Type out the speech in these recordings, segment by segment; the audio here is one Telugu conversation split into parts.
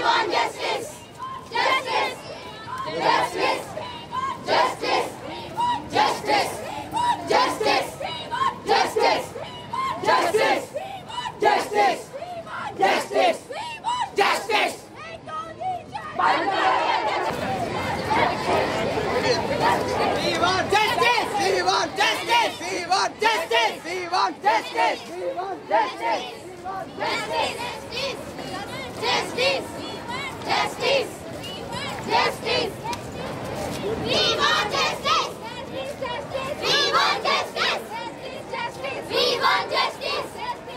want justice. Justice. Justice. Justice. Justice. Justice. Justice. Justice. Justice. Justice. Justice. We want justice. We want justice. We want justice. We want justice. We want justice. Justice. Justice. Justice. We want justice. We want justice. We want justice. We want justice.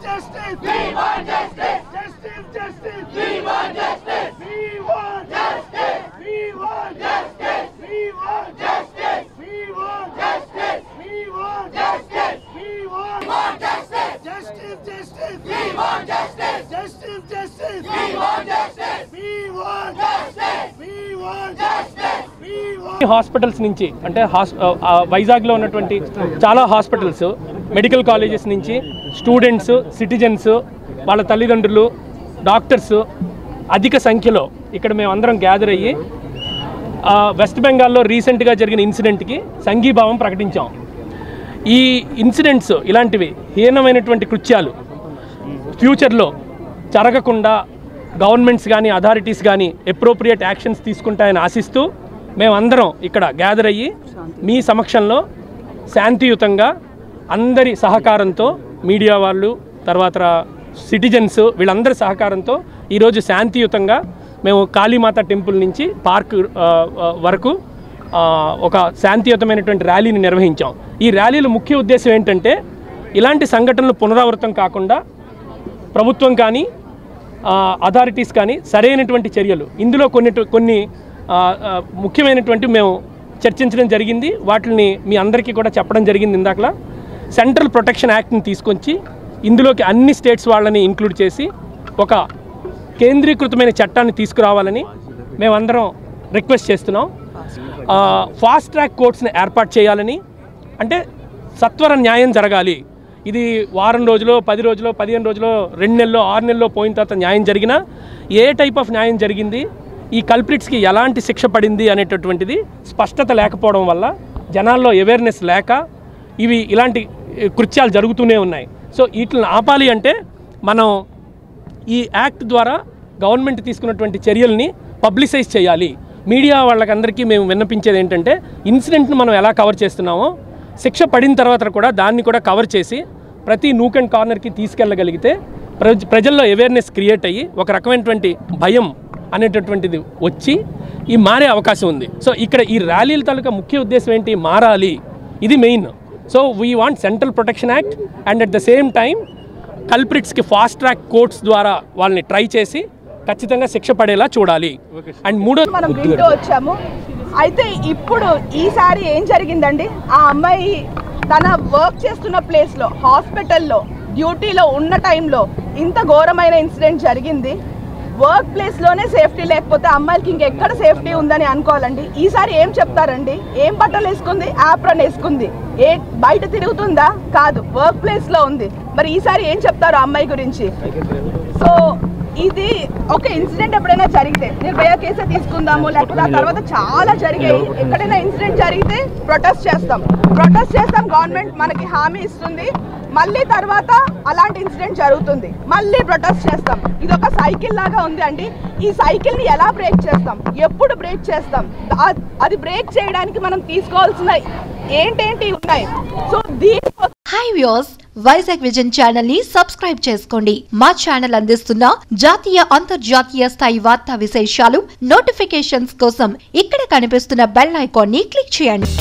Justice! We want justice! Justice! Justice! We want justice! We want justice! We want justice! We want justice! We want justice! We want justice! We want justice! Justice! Justice! We want justice! Justice! Justice! We want justice! We want justice! We want justice! We want hospitals నుంచి అంటే వైజాగ్లో ఉన్నటువంటి చాలా హాస్పిటల్స్, మెడికల్ కాలేజెస్ నుంచి స్టూడెంట్స్, సిటిజన్స్, వాళ్ళ తల్లిదండ్రులు, డాక్టర్స్ అధిక సంఖ్యలో ఇక్కడ మేమందరం గ్యాదర్ అయ్యి వెస్ట్ బెంగాల్లో రీసెంట్గా జరిగిన ఇన్సిడెంట్కి సంఘీభావం ప్రకటించాం. ఈ ఇన్సిడెంట్స్ ఇలాంటివి హీనమైనటువంటి కృత్యాలు ఫ్యూచర్లో జరగకుండా గవర్నమెంట్స్ కానీ అథారిటీస్ కానీ అప్రోప్రియేట్ యాక్షన్స్ తీసుకుంటాయని ఆశిస్తూ మేమందరం ఇక్కడ గ్యాదర్ అయ్యి మీ సమక్షంలో శాంతియుతంగా అందరి సహకారంతో, మీడియా వాళ్ళు, తర్వాత సిటిజన్స్ వీళ్ళందరి సహకారంతో ఈరోజు శాంతియుతంగా మేము కాళీమాత టెంపుల్ నుంచి పార్క్ వరకు ఒక శాంతియుతమైనటువంటి ర్యాలీని నిర్వహించాం. ఈ ర్యాలీల ముఖ్య ఉద్దేశం ఏంటంటే ఇలాంటి సంఘటనలు పునరావృతం కాకుండా ప్రభుత్వం కానీ అథారిటీస్ కానీ సరైనటువంటి చర్యలు, ఇందులో కొన్ని ముఖ్యమైనటువంటి మేము చర్చించడం జరిగింది. వాటిని మీ అందరికీ కూడా చెప్పడం జరిగింది. ఇందాకలా సెంట్రల్ ప్రొటెక్షన్ యాక్ట్ని తీసుకొచ్చి ఇందులోకి అన్ని స్టేట్స్ వాళ్ళని ఇంక్లూడ్ చేసి ఒక కేంద్రీకృతమైన చట్టాన్ని తీసుకురావాలని మేమందరం రిక్వెస్ట్ చేస్తున్నాం. ఫాస్ట్ ట్రాక్ కోర్ట్స్ని ఏర్పాటు చేయాలని, అంటే సత్వర న్యాయం జరగాలి. ఇది వారం రోజులో, 10 రోజులో, 15 రోజులో, 2 నెలల్లో, 6 నెలల్లో పోయిన తర్వాత న్యాయం జరిగినా ఏ టైప్ ఆఫ్ న్యాయం జరిగింది, ఈ కల్ప్రిట్స్కి ఎలాంటి శిక్ష పడింది అనేటటువంటిది స్పష్టత లేకపోవడం వల్ల, జనాల్లో అవేర్నెస్ లేక ఇలాంటి కృత్యాలు జరుగుతూనే ఉన్నాయి. సో వీటిని ఆపాలి అంటే మనం ఈ యాక్ట్ ద్వారా గవర్నమెంట్ తీసుకున్నటువంటి చర్యల్ని పబ్లిసైజ్ చేయాలి. మీడియా వాళ్ళకందరికీ మేము విన్నపించేది ఏంటంటే ఇన్సిడెంట్ను మనం ఎలా కవర్ చేస్తున్నామో శిక్ష పడిన తర్వాత కూడా దాన్ని కూడా కవర్ చేసి ప్రతి నూక్ అండ్ కార్నర్కి తీసుకెళ్ళగలిగితే ప్రజల్లో అవేర్నెస్ క్రియేట్ అయ్యి ఒక రకమైనటువంటి భయం అనేటటువంటిది వచ్చి ఈ మారే అవకాశం ఉంది. సో ఇక్కడ ఈ ర్యాలీల తాలూకా ముఖ్య ఉద్దేశం ఏంటి, మారాలి, ఇది main. So we want central protection act and at the same time కల్ప్రిట్స్కి ఫాస్ట్ ట్రాక్ కోర్ట్స్ ద్వారా వాళ్ళని ట్రై చేసి ఖచ్చితంగా శిక్ష పడేలా చూడాలి. అండ్ మూడోది మనం వింటూ వచ్చాము. అయితే ఇప్పుడు ఈసారి ఏం జరిగిందండి, ఆ అమ్మాయి తన వర్క్ చేస్తున్న ప్లేస్లో, హాస్పిటల్లో డ్యూటీలో ఉన్న టైంలో ఇంత ఘోరమైన ఇన్సిడెంట్ జరిగింది. వర్క్ ప్లేస్లోనే సేఫ్టీ లేకపోతే అమ్మాయిలకి ఇంకెక్కడ సేఫ్టీ ఉందని అనుకోవాలండి. ఈసారి ఏం చెప్తారండి, ఏం బట్టలు వేసుకుంది, యాప్రన్ వేసుకుంది, బయట తిరుగుతుందా, కాదు, వర్క్ ప్లేస్లో ఉంది. మరి ఈసారి ఏం చెప్తారు అమ్మాయి గురించి? సో ఇది ఒక ఇన్సిడెంట్ ఎప్పుడైనా జరిగితే నిర్భయ కేసే తీసుకుందాము, లేకపోతే ఆ తర్వాత చాలా జరిగాయి. ఎక్కడైనా ఇన్సిడెంట్ జరిగితే ప్రొటెస్ట్ చేస్తాం. గవర్నమెంట్ మనకి హామీ ఇస్తుంది, మళ్ళీ తర్వాత అలాంటి ఇన్సిడెంట్ జరుగుతుంది, మళ్ళీ ప్రొటెస్ట్ చేస్తాం. ఇది ఒక సైకిల్ లాగా ఉంది అండి. ఈ సైకిల్ని ఎలా బ్రేక్ చేస్తాం, ఎప్పుడు బ్రేక్ చేస్తాం, అది బ్రేక్ చేయడానికి మనం తీసుకోవాల్సిన ఏంటేంటి ఉన్నాయి. So high viewers, Vizag vision channel ని సబ్స్క్రైబ్ చేసుకోండి. మా ఛానల్ అందిస్తున్న జాతీయ అంతర్జాతీయ స్థాయి వార్తా విశేషాలు నోటిఫికేషన్స్ కోసం ఇక్కడ కనిపిస్తున్న బెల్ ఐకాన్ ని క్లిక్ చేయండి.